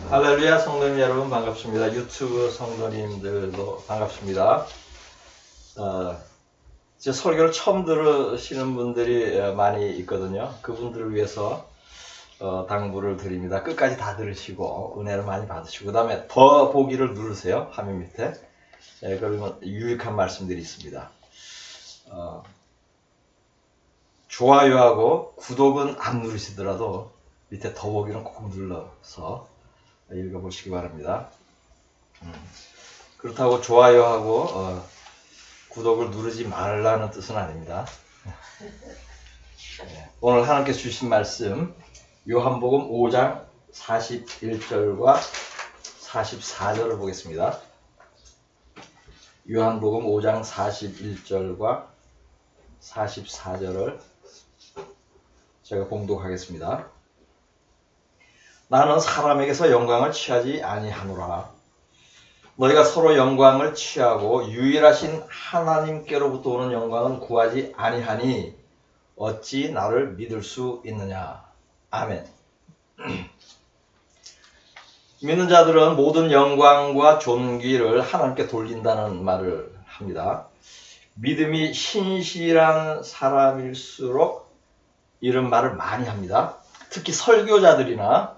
할렐루야. 성도님 여러분 반갑습니다. 유튜브 성도님들도 반갑습니다. 제 설교를 처음 들으시는 분들이 많이 있거든요. 그분들을 위해서 당부를 드립니다. 끝까지 다 들으시고 은혜를 많이 받으시고 그 다음에 더 보기를 누르세요. 화면 밑에. 그러면 유익한 말씀들이 있습니다. 좋아요하고 구독은 안 누르시더라도 밑에 더 보기는 꼭 눌러서 읽어보시기 바랍니다. 그렇다고 좋아요하고 구독을 누르지 말라는 뜻은 아닙니다. 오늘 하나님께서 주신 말씀 요한복음 5장 41절과 44절을 보겠습니다. 요한복음 5장 41절과 44절을 제가 봉독하겠습니다. 나는 사람에게서 영광을 취하지 아니하노라. 너희가 서로 영광을 취하고 유일하신 하나님께로부터 오는 영광은 구하지 아니하니 어찌 나를 믿을 수 있느냐. 아멘. 믿는 자들은 모든 영광과 존귀를 하나님께 돌린다는 말을 합니다. 믿음이 신실한 사람일수록 이런 말을 많이 합니다. 특히 설교자들이나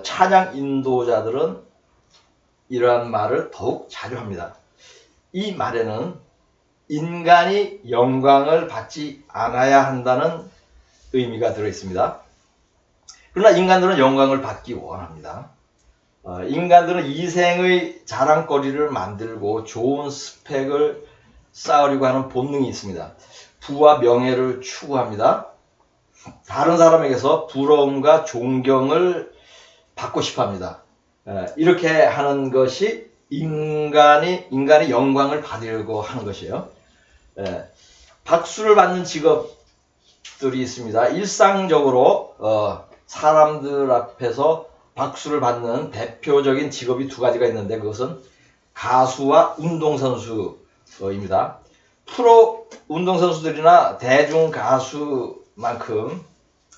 찬양 인도자들은 이러한 말을 더욱 자주 합니다. 이 말에는 인간이 영광을 받지 않아야 한다는 의미가 들어있습니다. 그러나 인간들은 영광을 받기 원합니다. 인간들은 이생의 자랑거리를 만들고 좋은 스펙을 쌓으려고 하는 본능이 있습니다. 부와 명예를 추구합니다. 다른 사람에게서 부러움과 존경을 받고 싶어 합니다. 이렇게 하는 것이 인간의 영광을 받으려고 하는 것이에요. 박수를 받는 직업들이 있습니다. 일상적으로 사람들 앞에서 박수를 받는 대표적인 직업이 두 가지가 있는데 그것은 가수와 운동선수입니다. 프로 운동선수들이나 대중 가수만큼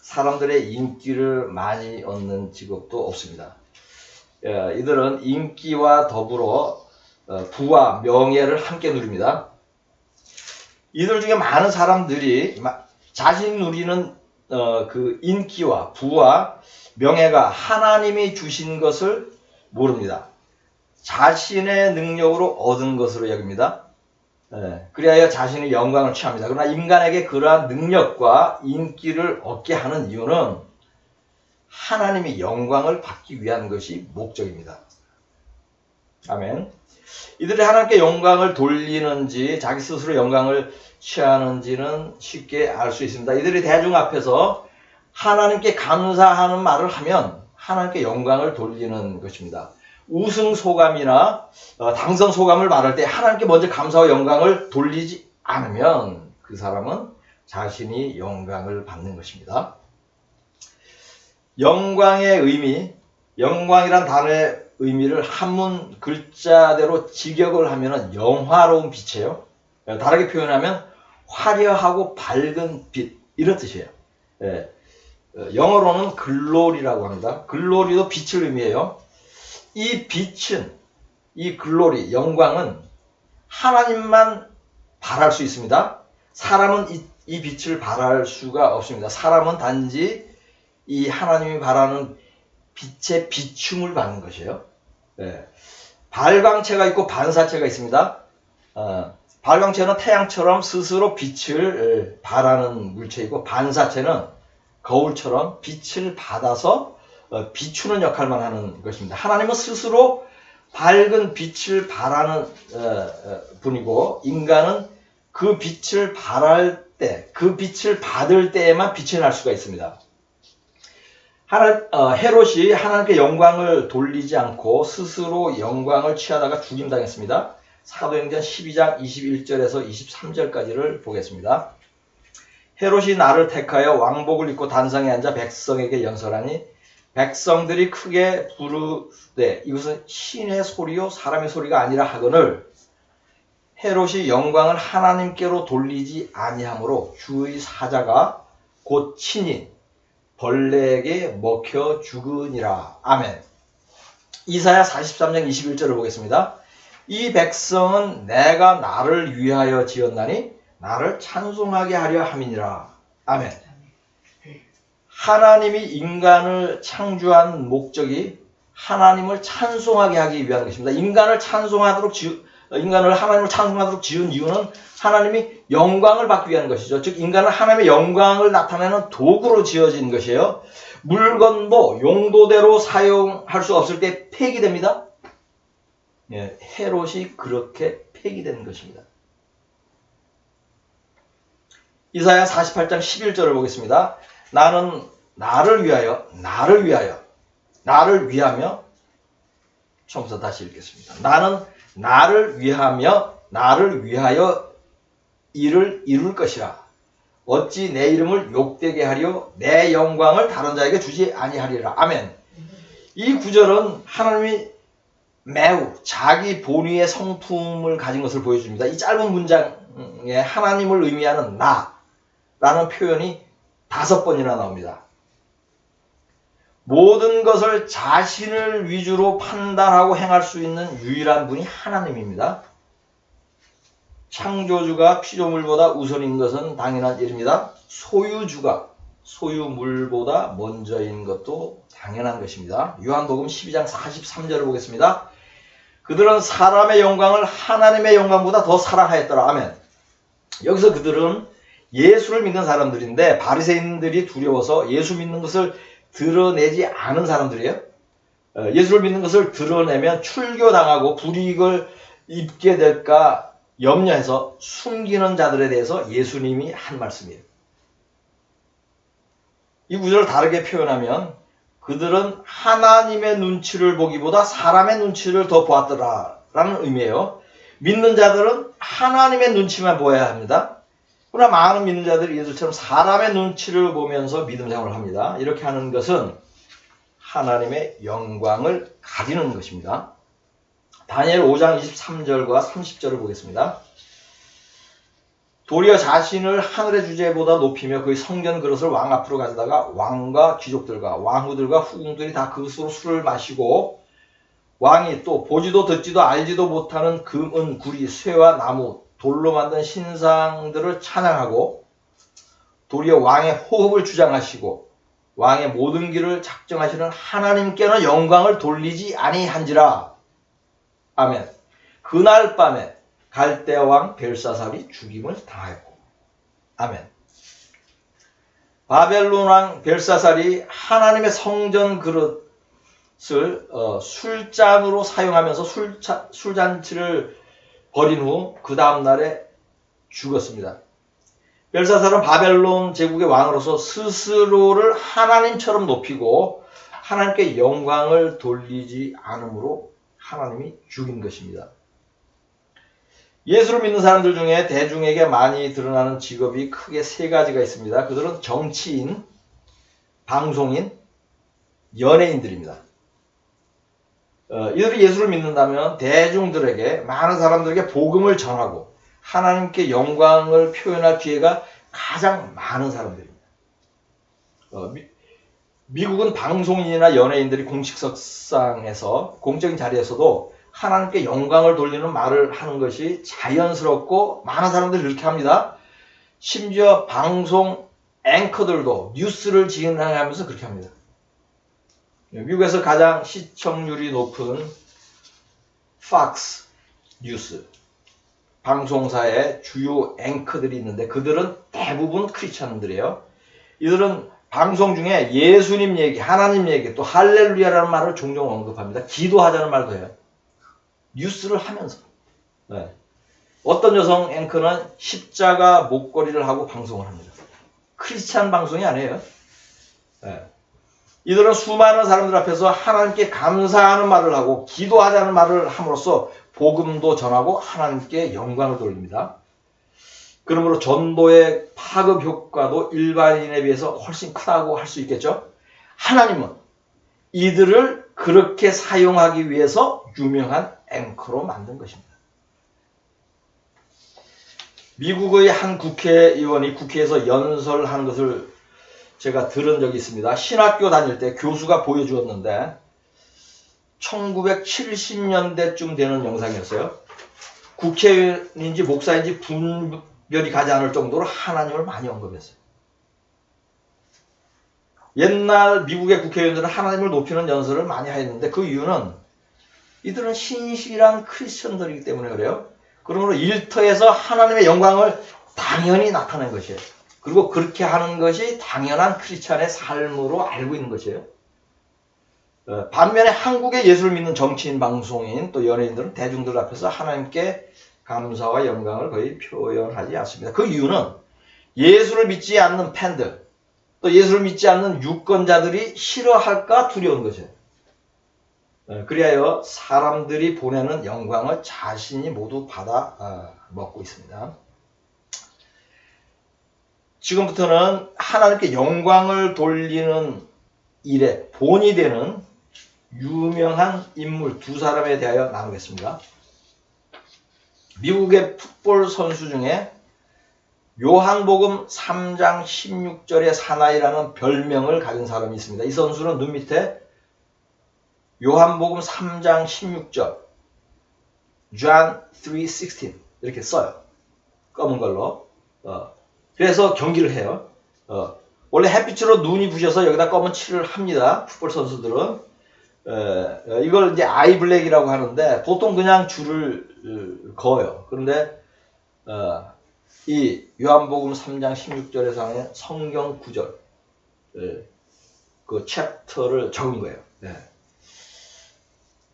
사람들의 인기를 많이 얻는 직업도 없습니다. 이들은 인기와 더불어 부와 명예를 함께 누립니다. 이들 중에 많은 사람들이 자신이 누리는 그 인기와 부와 명예가 하나님이 주신 것을 모릅니다. 자신의 능력으로 얻은 것으로 여깁니다. 그리하여 자신의 영광을 취합니다. 그러나 인간에게 그러한 능력과 인기를 얻게 하는 이유는 하나님의 영광을 받기 위한 것이 목적입니다. 아멘. 이들이 하나님께 영광을 돌리는지 자기 스스로 영광을 취하는지는 쉽게 알 수 있습니다. 이들이 대중 앞에서 하나님께 감사하는 말을 하면 하나님께 영광을 돌리는 것입니다. 우승 소감이나 당선 소감을 말할 때 하나님께 먼저 감사와 영광을 돌리지 않으면 그 사람은 자신이 영광을 받는 것입니다. 영광의 의미, 영광이란 단어의 의미를 한문 글자대로 직역을 하면 영화로운 빛이에요. 다르게 표현하면 화려하고 밝은 빛, 이런 뜻이에요. 영어로는 글로리라고 합니다. 글로리도 빛을 의미해요. 이 빛은, 이 글로리, 영광은 하나님만 발할 수 있습니다. 사람은 이 빛을 발할 수가 없습니다. 사람은 단지 이 하나님이 발하는 빛의 비춤을 받는 것이에요. 발광체가 있고 반사체가 있습니다. 발광체는 태양처럼 스스로 빛을 발하는 물체이고 반사체는 거울처럼 빛을 받아서 비추는 역할만 하는 것입니다. 하나님은 스스로 밝은 빛을 발하는 분이고 인간은 그 빛을 발할 때, 그 빛을 받을 때에만 빛이 날 수가 있습니다. 헤롯이 하나님께 영광을 돌리지 않고 스스로 영광을 취하다가 죽임당했습니다. 사도행전 12장 21절에서 23절까지를 보겠습니다. 헤롯이 나를 택하여 왕복을 입고 단상에 앉아 백성에게 연설하니 백성들이 크게 부르되 이것은 신의 소리요 사람의 소리가 아니라 하거늘 헤롯이 영광을 하나님께로 돌리지 아니하므로 주의 사자가 곧 친히 벌레에게 먹혀 죽으니라. 아멘. 이사야 43장 21절을 보겠습니다. 이 백성은 내가 나를 위하여 지었나니 나를 찬송하게 하려 함이니라. 아멘. 하나님이 인간을 창조한 목적이 하나님을 찬송하게 하기 위한 것입니다. 인간을 하나님을 찬송하도록 지은 이유는 하나님이 영광을 받기 위한 것이죠. 즉 인간은 하나님의 영광을 나타내는 도구로 지어진 것이에요. 물건도 용도대로 사용할 수 없을 때 폐기됩니다. 예, 헤롯이 그렇게 폐기된 것입니다. 이사야 48장 11절을 보겠습니다. 나는 나를 위하며 처음부터 다시 읽겠습니다. 나는 나를 위하여 일을 이룰 것이라. 어찌 내 이름을 욕되게 하려 내 영광을 다른 자에게 주지 아니하리라. 아멘. 이 구절은 하나님이 매우 자기 본위의 성품을 가진 것을 보여줍니다. 이 짧은 문장에 하나님을 의미하는 나라는 표현이 5번이나 나옵니다. 모든 것을 자신을 위주로 판단하고 행할 수 있는 유일한 분이 하나님입니다. 창조주가 피조물보다 우선인 것은 당연한 일입니다. 소유주가 소유물보다 먼저인 것도 당연한 것입니다. 요한복음 12장 43절을 보겠습니다. 그들은 사람의 영광을 하나님의 영광보다 더 사랑하였더라. 아멘. 여기서 그들은 예수를 믿는 사람들인데 바리새인들이 두려워서 예수 믿는 것을 드러내지 않은 사람들이에요. 예수를 믿는 것을 드러내면 출교당하고 불이익을 입게 될까 염려해서 숨기는 자들에 대해서 예수님이 한 말씀이에요. 이 구절을 다르게 표현하면 그들은 하나님의 눈치를 보기보다 사람의 눈치를 더 보았더라 라는 의미예요. 믿는 자들은 하나님의 눈치만 보아야 합니다. 그러나 많은 믿는 자들이 예수처럼 사람의 눈치를 보면서 믿음 생활을 합니다. 이렇게 하는 것은 하나님의 영광을 가리는 것입니다. 다니엘 5장 23절과 30절을 보겠습니다. 도리어 자신을 하늘의 주제보다 높이며 그의 성전 그릇을 왕 앞으로 가져다가 왕과 귀족들과 왕후들과 후궁들이 다 그것으로 술을 마시고 왕이 또 보지도 듣지도 알지도 못하는 금, 은, 구리, 쇠와 나무, 돌로 만든 신상들을 찬양하고 도리어 왕의 호흡을 주장하시고 왕의 모든 길을 작정하시는 하나님께는 영광을 돌리지 아니한지라. 아멘. 그날 밤에 갈대아 왕 벨사살이 죽임을 당하였고. 아멘. 바벨론 왕 벨사살이 하나님의 성전 그릇을 술잔으로 사용하면서 술잔치를 버린 후 그 다음날에 죽었습니다. 벨사살은 바벨론 제국의 왕으로서 스스로를 하나님처럼 높이고 하나님께 영광을 돌리지 않으므로 하나님이 죽인 것입니다. 예수를 믿는 사람들 중에 대중에게 많이 드러나는 직업이 크게 3가지가 있습니다. 그들은 정치인, 방송인, 연예인들입니다. 이들이 예수를 믿는다면 대중들에게, 많은 사람들에게 복음을 전하고 하나님께 영광을 표현할 기회가 가장 많은 사람들입니다. 미국은 방송인이나 연예인들이 공식석상에서, 공적인 자리에서도 하나님께 영광을 돌리는 말을 하는 것이 자연스럽고 많은 사람들이 그렇게 합니다. 심지어 방송 앵커들도 뉴스를 진행하면서 그렇게 합니다. 미국에서 가장 시청률이 높은 팍스 뉴스 방송사의 주요 앵커들이 있는데 그들은 대부분 크리스천들이에요. 이들은 방송 중에 예수님 얘기, 하나님 얘기, 또 할렐루야라는 말을 종종 언급합니다. 기도하자는 말도 해요. 뉴스를 하면서. 네. 어떤 여성 앵커는 십자가 목걸이를 하고 방송을 합니다. 크리스찬 방송이 아니에요. 네. 이들은 수많은 사람들 앞에서 하나님께 감사하는 말을 하고 기도하자는 말을 함으로써 복음도 전하고 하나님께 영광을 돌립니다. 그러므로 전도의 파급 효과도 일반인에 비해서 훨씬 크다고 할 수 있겠죠. 하나님은 이들을 그렇게 사용하기 위해서 유명한 앵커로 만든 것입니다. 미국의 한 국회의원이 국회에서 연설하는 것을 제가 들은 적이 있습니다. 신학교 다닐 때 교수가 보여주었는데 1970년대쯤 되는 영상이었어요. 국회의원인지 목사인지 분별이 가지 않을 정도로 하나님을 많이 언급했어요. 옛날 미국의 국회의원들은 하나님을 높이는 연설을 많이 했는데 그 이유는 이들은 신실한 크리스천들이기 때문에 그래요. 그러므로 일터에서 하나님의 영광을 당연히 나타낸 것이에요. 그리고 그렇게 하는 것이 당연한 크리스천의 삶으로 알고 있는 것이에요. 반면에 한국의 예수를 믿는 정치인, 방송인, 또 연예인들은 대중들 앞에서 하나님께 감사와 영광을 거의 표현하지 않습니다. 그 이유는 예수를 믿지 않는 팬들, 또 예수를 믿지 않는 유권자들이 싫어할까 두려운 것이에요. 그리하여 사람들이 보내는 영광을 자신이 모두 받아 먹고 있습니다. 지금부터는 하나님께 영광을 돌리는 일에 본이 되는 유명한 인물 두 사람에 대하여 나누겠습니다. 미국의 풋볼 선수 중에 요한복음 3장 16절의 사나이라는 별명을 가진 사람이 있습니다. 이 선수는 눈 밑에 요한복음 3장 16절 John 3:16 이렇게 써요. 검은 걸로. 그래서 경기를 해요. 원래 햇빛으로 눈이 부셔서 여기다 검은 칠을 합니다. 풋볼 선수들은. 이걸 이제 아이블랙이라고 하는데 보통 그냥 줄을 그어요. 그런데 이 요한복음 3장 16절에서 하는 성경 구절 그 챕터를 적은 거예요.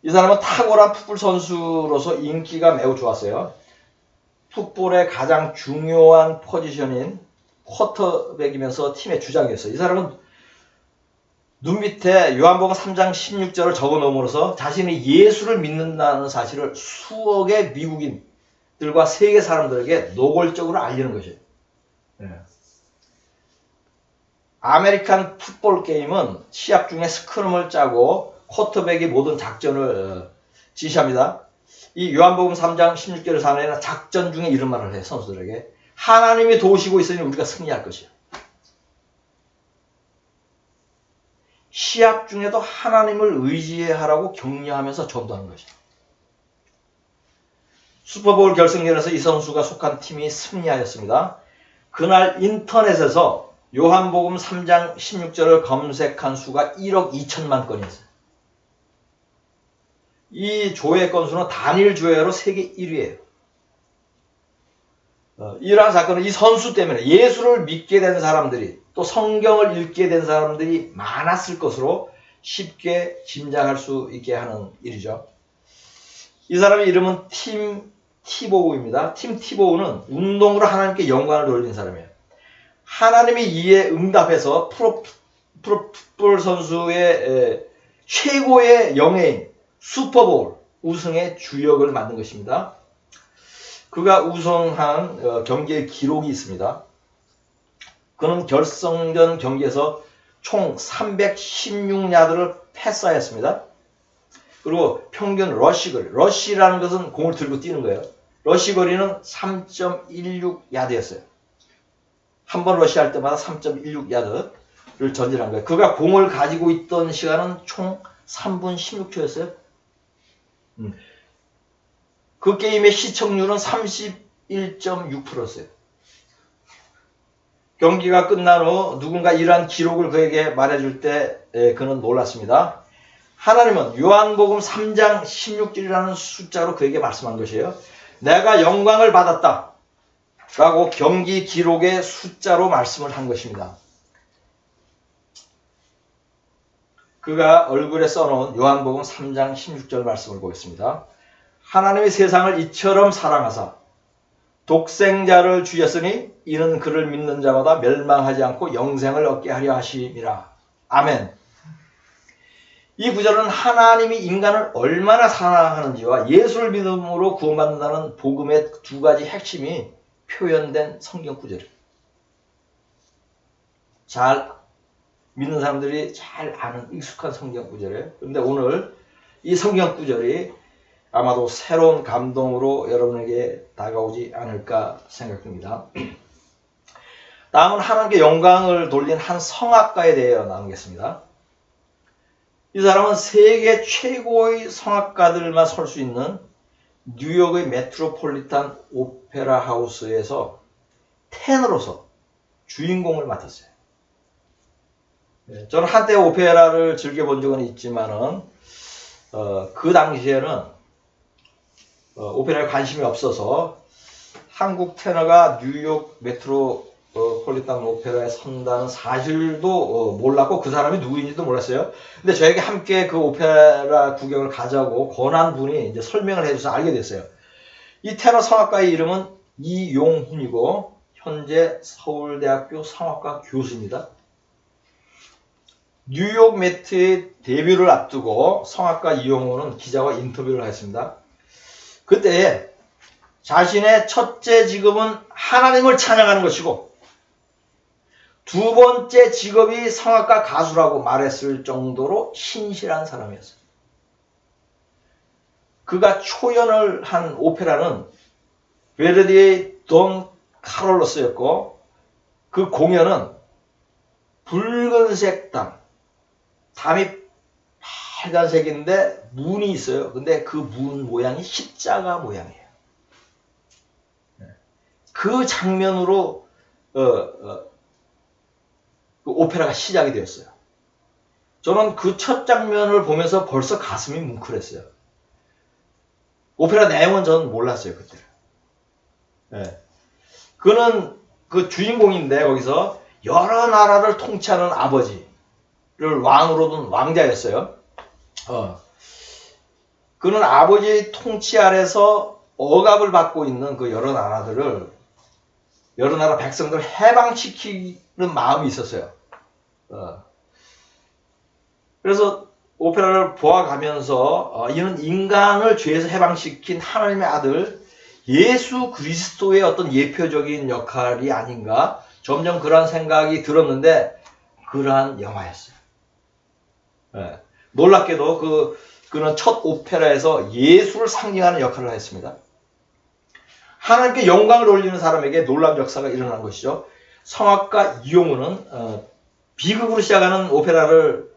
이 사람은 탁월한 풋볼 선수로서 인기가 매우 좋았어요. 풋볼의 가장 중요한 포지션인 쿼터백이면서 팀의 주장이었어요. 이 사람은 눈 밑에 요한복음 3장 16절을 적어 놓음으로써 자신이 예수를 믿는다는 사실을 수억의 미국인들과 세계 사람들에게 노골적으로 알리는 것이에요. 아메리칸 풋볼 게임은 시합 중에 스크럼을 짜고 쿼터백이 모든 작전을 지시합니다. 이 요한복음 3장 16절의 사내는 작전 중에 이런 말을 해요. 선수들에게. 하나님이 도우시고 있으니 우리가 승리할 것이야. 시합 중에도 하나님을 의지하라고 격려하면서 전도하는 것이야. 슈퍼볼 결승전에서 이 선수가 속한 팀이 승리하였습니다. 그날 인터넷에서 요한복음 3장 16절을 검색한 수가 1억 2천만 건이었어요. 이 조회 건수는 단일 조회로 세계 1위예요. 이러한 사건은 이 선수 때문에 예수를 믿게 된 사람들이 또 성경을 읽게 된 사람들이 많았을 것으로 쉽게 짐작할 수 있게 하는 일이죠. 이 사람의 이름은 팀 티보우입니다. 팀 티보우는 운동으로 하나님께 영광을 돌린 사람이에요. 하나님이 이에 응답해서 프로풋볼 선수의 최고의 영예인 슈퍼볼 우승의 주역을 만든 것입니다. 그가 우승한 경기의 기록이 있습니다. 그는 결승전 경기에서 총 316야드를 패스하였습니다. 그리고 평균 러시라는 것은 공을 들고 뛰는 거예요. 러시 거리는 3.16야드였어요. 한 번 러시할 때마다 3.16야드를 전진한 거예요. 그가 공을 가지고 있던 시간은 총 3분 16초였어요. 그 게임의 시청률은 31.6%였어요. 경기가 끝난 후 누군가 이러한 기록을 그에게 말해줄 때 그는 놀랐습니다. 하나님은 요한복음 3장 16절이라는 숫자로 그에게 말씀한 것이에요. 내가 영광을 받았다 라고 경기 기록의 숫자로 말씀을 한 것입니다. 그가 얼굴에 써놓은 요한복음 3장 16절 말씀을 보겠습니다. 하나님이 세상을 이처럼 사랑하사 독생자를 주셨으니 이는 그를 믿는 자마다 멸망하지 않고 영생을 얻게 하려 하심이라. 아멘. 이 구절은 하나님이 인간을 얼마나 사랑하는지와 예수를 믿음으로 구원받는다는 복음의 두 가지 핵심이 표현된 성경 구절이에요. 잘 믿는 사람들이 잘 아는 익숙한 성경 구절이에요. 그런데 오늘 이 성경 구절이 아마도 새로운 감동으로 여러분에게 다가오지 않을까 생각됩니다. 다음은 하나님께 영광을 돌린 한 성악가에 대해 나누겠습니다. 이 사람은 세계 최고의 성악가들만 설 수 있는 뉴욕의 메트로폴리탄 오페라 하우스에서 테너로서 주인공을 맡았어요. 저는 한때 오페라를 즐겨본 적은 있지만은 그 당시에는 오페라에 관심이 없어서 한국 테너가 뉴욕 메트로폴리탄 오페라에 선다는 사실도 몰랐고 그 사람이 누구인지도 몰랐어요. 근데 저에게 함께 그 오페라 구경을 가자고 권한 분이 이제 설명을 해줘서 알게 됐어요. 이 테너 성악가의 이름은 이용훈이고 현재 서울대학교 성악과 교수입니다. 뉴욕 메트의 데뷔를 앞두고 성악가 이용훈은 기자와 인터뷰를 했습니다. 그때 자신의 첫째 직업은 하나님을 찬양하는 것이고 두 번째 직업이 성악가 가수라고 말했을 정도로 신실한 사람이었어요. 그가 초연을 한 오페라는 베르디의 돈 카롤로스였고 그 공연은 붉은색 담이 빨간색인데 문이 있어요. 근데 그 문 모양이 십자가 모양이에요. 그 장면으로 그 오페라가 시작이 되었어요. 저는 그 첫 장면을 보면서 벌써 가슴이 뭉클했어요. 오페라 내용은 저는 몰랐어요, 그때. 네. 그는 그 주인공인데 거기서 여러 나라를 통치하는 아버지를 왕으로 둔 왕자였어요. 그는 아버지의 통치 아래서 억압을 받고 있는 그 여러 나라 백성들을 해방시키는 마음이 있었어요. 그래서 오페라를 보아가면서 이는 인간을 죄에서 해방시킨 하나님의 아들 예수 그리스도의 어떤 예표적인 역할이 아닌가 점점 그러한 생각이 들었는데 그러한 영화였어요. 놀랍게도 그는 첫 오페라에서 예수를 상징하는 역할을 했습니다. 하나님께 영광을 올리는 사람에게 놀라운 역사가 일어난 것이죠. 성악가 이용훈은 비극으로 시작하는 오페라를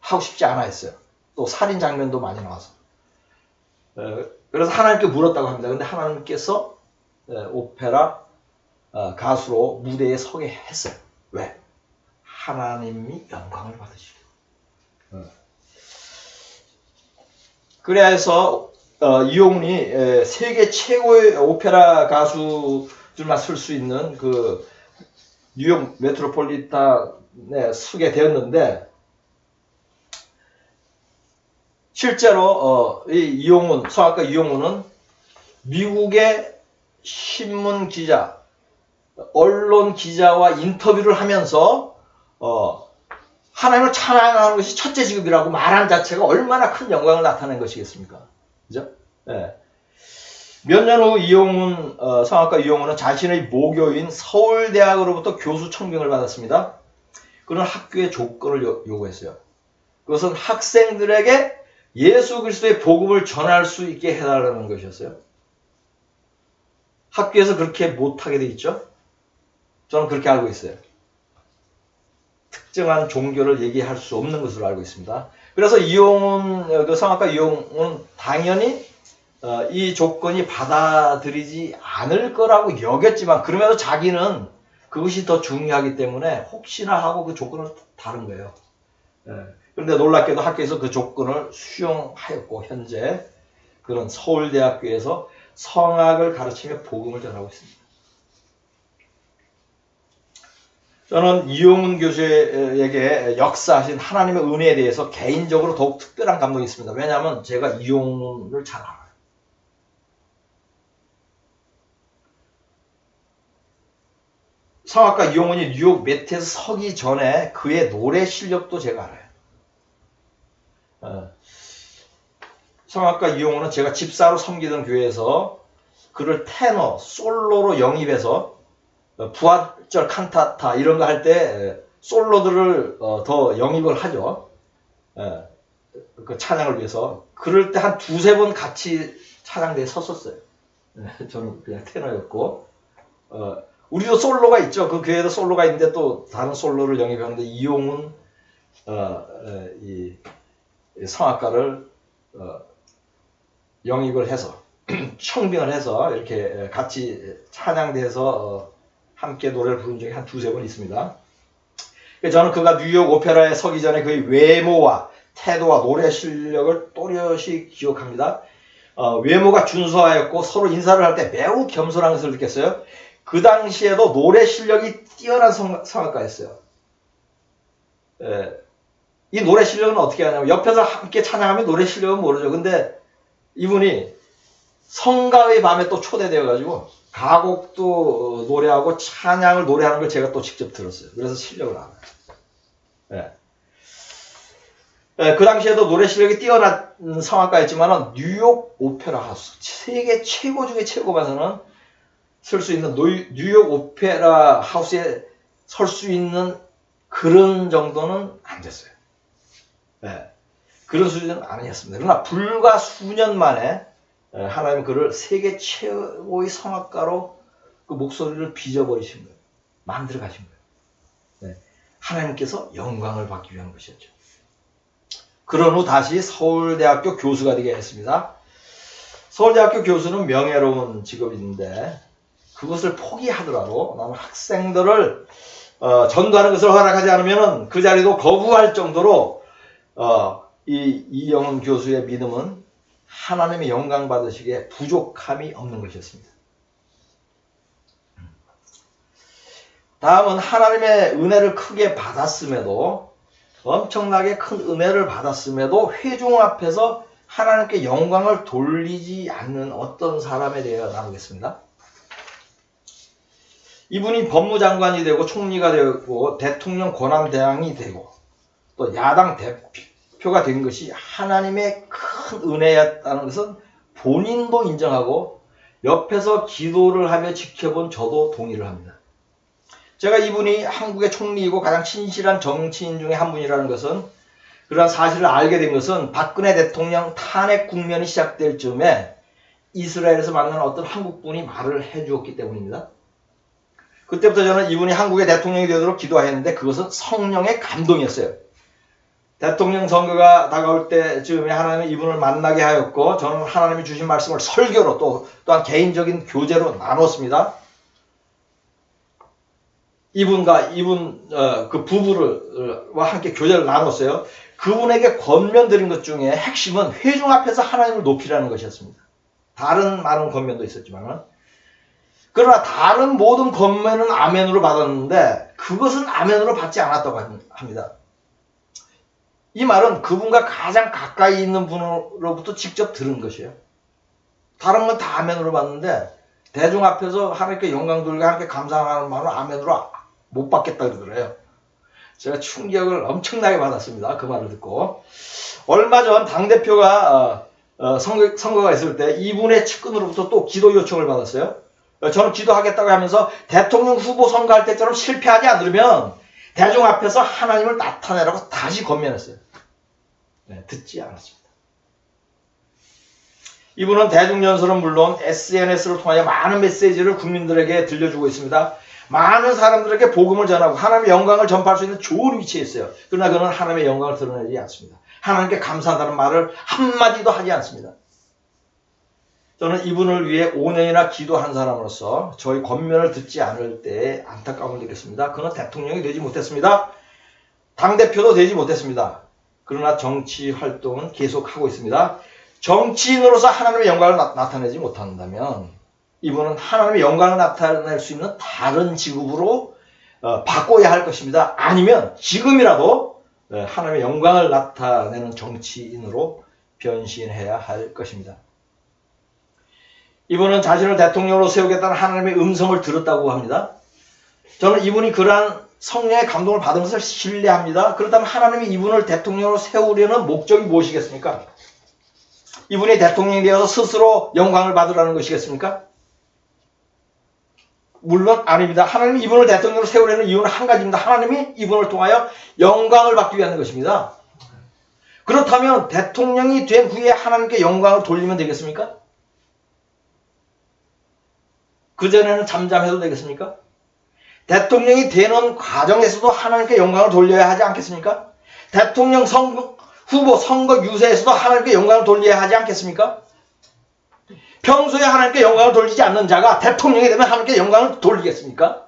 하고 싶지 않아 했어요. 또 살인 장면도 많이 나와서. 그래서 하나님께 물었다고 합니다. 근데 하나님께서 오페라 가수로 무대에 서게 했어요. 왜? 하나님이 영광을 받으시고. 그래서 이용훈이 세계 최고의 오페라 가수들만 쓸 수 있는 그 뉴욕 메트로폴리탄에 서게 되었는데 실제로 이 이용훈, 성악가 이용훈은 미국의 신문 기자, 언론 기자와 인터뷰를 하면서 하나님을 찬양하는 것이 첫째 직업이라고 말한 자체가 얼마나 큰 영광을 나타낸 것이겠습니까? 그죠? 네. 몇 년 후 이용훈, 성악가 이용훈은 자신의 모교인 서울대학으로부터 교수 청빙을 받았습니다. 그는 학교에 조건을 요구했어요. 그것은 학생들에게 예수 그리스도의 복음을 전할 수 있게 해달라는 것이었어요. 학교에서 그렇게 못하게 돼 있죠? 저는 그렇게 알고 있어요. 특정한 종교를 얘기할 수 없는 것으로 알고 있습니다. 그래서 이용훈, 그 성악가 이용훈은 당연히 이 조건이 받아들이지 않을 거라고 여겼지만 그러면서 자기는 그것이 더 중요하기 때문에 혹시나 하고 그 조건을 다른 거예요. 그런데 놀랍게도 학교에서 그 조건을 수용하였고 현재 그런 서울대학교에서 성악을 가르치며 복음을 전하고 있습니다. 저는 이용훈 교수에게 역사하신 하나님의 은혜에 대해서 개인적으로 더욱 특별한 감동이 있습니다. 왜냐하면 제가 이용훈을 잘 알아요. 성악가 이용훈이 뉴욕 메트에서 서기 전에 그의 노래 실력도 제가 알아요. 성악가 이용훈은 제가 집사로 섬기던 교회에서 그를 테너, 솔로로 영입해서 부활절 칸타타 이런 거 할 때 솔로들을 더 영입을 하죠. 그 찬양을 위해서. 그럴 때 한 두세 번 같이 찬양대에 섰었어요. 저는 그냥 테너였고. 우리도 솔로가 있죠. 그 교회에도 솔로가 있는데 또 다른 솔로를 영입하는데 이용훈 성악가를 영입을 해서 청빙을 해서 이렇게 같이 찬양대에서 함께 노래를 부른 적이 한 두세 번 있습니다. 저는 그가 뉴욕 오페라에 서기 전에 그의 외모와 태도와 노래 실력을 또렷이 기억합니다. 외모가 준수하였고 서로 인사를 할 때 매우 겸손한 것을 느꼈어요. 그 당시에도 노래 실력이 뛰어난 성악가였어요. 이 노래 실력은 어떻게 하냐면 옆에서 함께 찬양하면 노래 실력은 모르죠. 근데 이분이 성가의 밤에 또 초대되어 가지고 가곡도 노래하고 찬양을 노래하는 걸 제가 또 직접 들었어요. 그래서 실력을 알아요. 그 당시에도 노래 실력이 뛰어난 성악가였지만 뉴욕 오페라 하우스, 세계 최고 중에 최고반에서는 설 수 있는 뉴욕 오페라 하우스에 설 수 있는 그런 정도는 안 됐어요. 그런 수준은 아니었습니다. 그러나 불과 수년 만에 하나님은 그를 세계 최고의 성악가로 그 목소리를 빚어버리신 거예요. 만들어 가신 거예요. 하나님께서 영광을 받기 위한 것이었죠. 그런 후 다시 서울대학교 교수가 되게 했습니다. 서울대학교 교수는 명예로운 직업인데 그것을 포기하더라도 나는 학생들을 전도하는 것을 허락하지 않으면 그 자리도 거부할 정도로 이영훈 교수의 믿음은 하나님의 영광 받으시기에 부족함이 없는 것이었습니다. 다음은 하나님의 은혜를 크게 받았음에도 엄청나게 큰 은혜를 받았음에도 회중 앞에서 하나님께 영광을 돌리지 않는 어떤 사람에 대해 나누겠습니다. 이분이 법무장관이 되고 총리가 되고 대통령 권한대항이 되고 또 야당 대표가 된 것이 하나님의 큰 은혜였다는 것은 본인도 인정하고 옆에서 기도를 하며 지켜본 저도 동의를 합니다. 제가 이분이 한국의 총리이고 가장 친실한 정치인 중에 한 분이라는 것은 그러한 사실을 알게 된 것은 박근혜 대통령 탄핵 국면이 시작될 즈음에 이스라엘에서 만난 어떤 한국분이 말을 해주었기 때문입니다. 그때부터 저는 이분이 한국의 대통령이 되도록 기도했는데 그것은 성령의 감동이었어요. 대통령 선거가 다가올 때쯤에 하나님이 이분을 만나게 하였고 저는 하나님이 주신 말씀을 설교로 또한 개인적인 교제로 나눴습니다. 이분과 그 부부와 함께 교제를 나눴어요. 그분에게 권면드린 것 중에 핵심은 회중 앞에서 하나님을 높이라는 것이었습니다. 다른 많은 권면도 있었지만 그러나 다른 모든 권면은 아멘으로 받았는데 그것은 아멘으로 받지 않았다고 합니다. 이 말은 그분과 가장 가까이 있는 분으로부터 직접 들은 것이에요. 다른 건 다 아멘으로 받는데 대중 앞에서 하나님께 영광 돌리고 하나님께 감사하는 말은 아멘으로 못 받겠다 그러더래요. 제가 충격을 엄청나게 받았습니다. 그 말을 듣고. 얼마 전 당대표가 선거가 있을 때 이분의 측근으로부터 또 기도 요청을 받았어요. 저는 기도하겠다고 하면서 대통령 후보 선거할 때처럼 실패하지 않으면 대중 앞에서 하나님을 나타내라고 다시 권면했어요. 듣지 않았습니다. 이분은 대중연설은 물론 SNS를 통하여 많은 메시지를 국민들에게 들려주고 있습니다. 많은 사람들에게 복음을 전하고 하나님의 영광을 전파할 수 있는 좋은 위치에 있어요. 그러나 그는 하나님의 영광을 드러내지 않습니다. 하나님께 감사한다는 말을 한마디도 하지 않습니다. 저는 이분을 위해 5년이나 기도한 사람으로서 저희 권면을 듣지 않을 때에 안타까움을 느꼈습니다. 그는 대통령이 되지 못했습니다. 당대표도 되지 못했습니다. 그러나 정치 활동은 계속하고 있습니다. 정치인으로서 하나님의 영광을 나타내지 못한다면 이분은 하나님의 영광을 나타낼 수 있는 다른 직업으로 바꿔야 할 것입니다. 아니면 지금이라도 하나님의 영광을 나타내는 정치인으로 변신해야 할 것입니다. 이분은 자신을 대통령으로 세우겠다는 하나님의 음성을 들었다고 합니다. 저는 이분이 그러한 성령의 감동을 받은 것을 신뢰합니다. 그렇다면 하나님이 이분을 대통령으로 세우려는 목적이 무엇이겠습니까? 이분이 대통령이 되어서 스스로 영광을 받으라는 것이겠습니까? 물론 아닙니다. 하나님이 이분을 대통령으로 세우려는 이유는 한 가지입니다. 하나님이 이분을 통하여 영광을 받기 위한 것입니다. 그렇다면 대통령이 된 후에 하나님께 영광을 돌리면 되겠습니까? 그전에는 잠잠해도 되겠습니까? 대통령이 되는 과정에서도 하나님께 영광을 돌려야 하지 않겠습니까? 대통령 선거 후보, 선거 유세에서도 하나님께 영광을 돌려야 하지 않겠습니까? 평소에 하나님께 영광을 돌리지 않는 자가 대통령이 되면 하나님께 영광을 돌리겠습니까?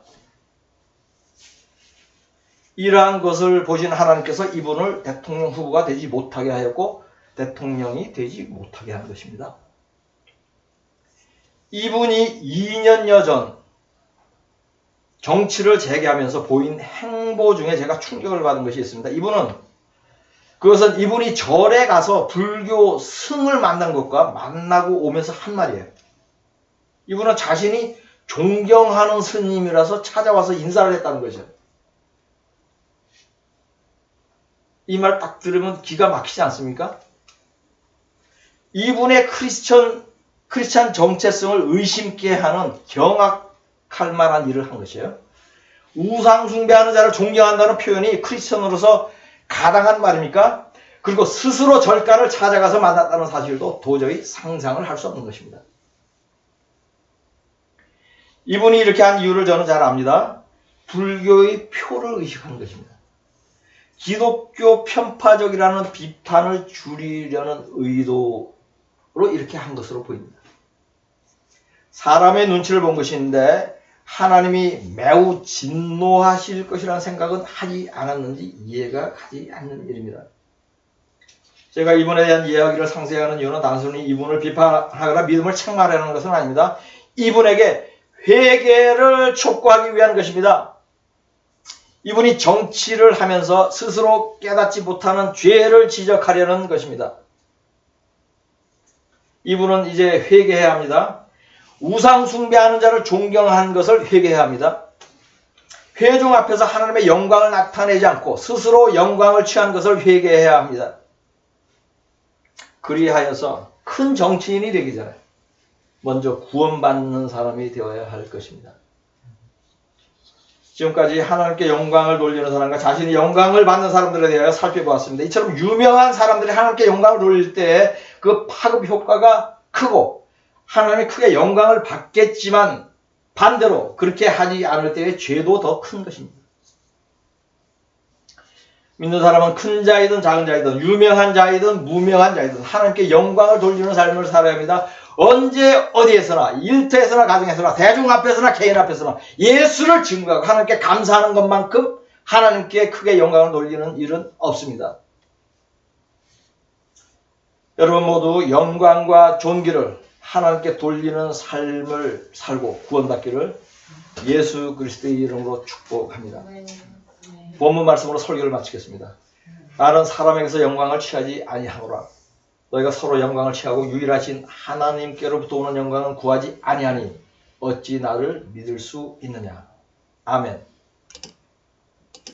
이러한 것을 보신 하나님께서 이분을 대통령 후보가 되지 못하게 하였고 대통령이 되지 못하게 한 것입니다. 이분이 2년여 전 정치를 재개하면서 보인 행보 중에 제가 충격을 받은 것이 있습니다. 그것은 이분이 절에 가서 불교 승을 만난 것과 만나고 오면서 한 말이에요. 이분은 자신이 존경하는 스님이라서 찾아와서 인사를 했다는 거죠. 이 말 딱 들으면 기가 막히지 않습니까? 이분의 크리스찬 정체성을 의심케 하는 경악할 만한 일을 한 것이에요. 우상 숭배하는 자를 존경한다는 표현이 크리스천으로서 가당한 말입니까? 그리고 스스로 절간을 찾아가서 만났다는 사실도 도저히 상상을 할 수 없는 것입니다. 이분이 이렇게 한 이유를 저는 잘 압니다. 불교의 표를 의식하는 것입니다. 기독교 편파적이라는 비판을 줄이려는 의도로 이렇게 한 것으로 보입니다. 사람의 눈치를 본 것인데 하나님이 매우 진노하실 것이라는 생각은 하지 않았는지 이해가 가지 않는 일입니다. 제가 이분에 대한 이야기를 상세히 하는 이유는 단순히 이분을 비판하거나 믿음을 책망하려는 것은 아닙니다. 이분에게 회개를 촉구하기 위한 것입니다. 이분이 정치를 하면서 스스로 깨닫지 못하는 죄를 지적하려는 것입니다. 이분은 이제 회개해야 합니다. 우상 숭배하는 자를 존경한 것을 회개해야 합니다. 회중 앞에서 하나님의 영광을 나타내지 않고 스스로 영광을 취한 것을 회개해야 합니다. 그리하여서 큰 정치인이 되기 전에 먼저 구원받는 사람이 되어야 할 것입니다. 지금까지 하나님께 영광을 돌리는 사람과 자신이 영광을 받는 사람들에 대하여 살펴보았습니다. 이처럼 유명한 사람들이 하나님께 영광을 돌릴 때 그 파급 효과가 크고 하나님이 크게 영광을 받겠지만 반대로 그렇게 하지 않을 때의 죄도 더 큰 것입니다. 믿는 사람은 큰 자이든 작은 자이든 유명한 자이든 무명한 자이든 하나님께 영광을 돌리는 삶을 살아야 합니다. 언제 어디에서나 일터에서나 가정에서나 대중 앞에서나 개인 앞에서나 예수를 증거하고 하나님께 감사하는 것만큼 하나님께 크게 영광을 돌리는 일은 없습니다. 여러분 모두 영광과 존귀를 하나님께 돌리는 삶을 살고 구원받기를 예수 그리스도의 이름으로 축복합니다. 본문 말씀으로 설교를 마치겠습니다. 나는 사람에게서 영광을 취하지 아니하노라. 너희가 서로 영광을 취하고 유일하신 하나님께로부터 오는 영광은 구하지 아니하니 어찌 나를 믿을 수 있느냐. 아멘.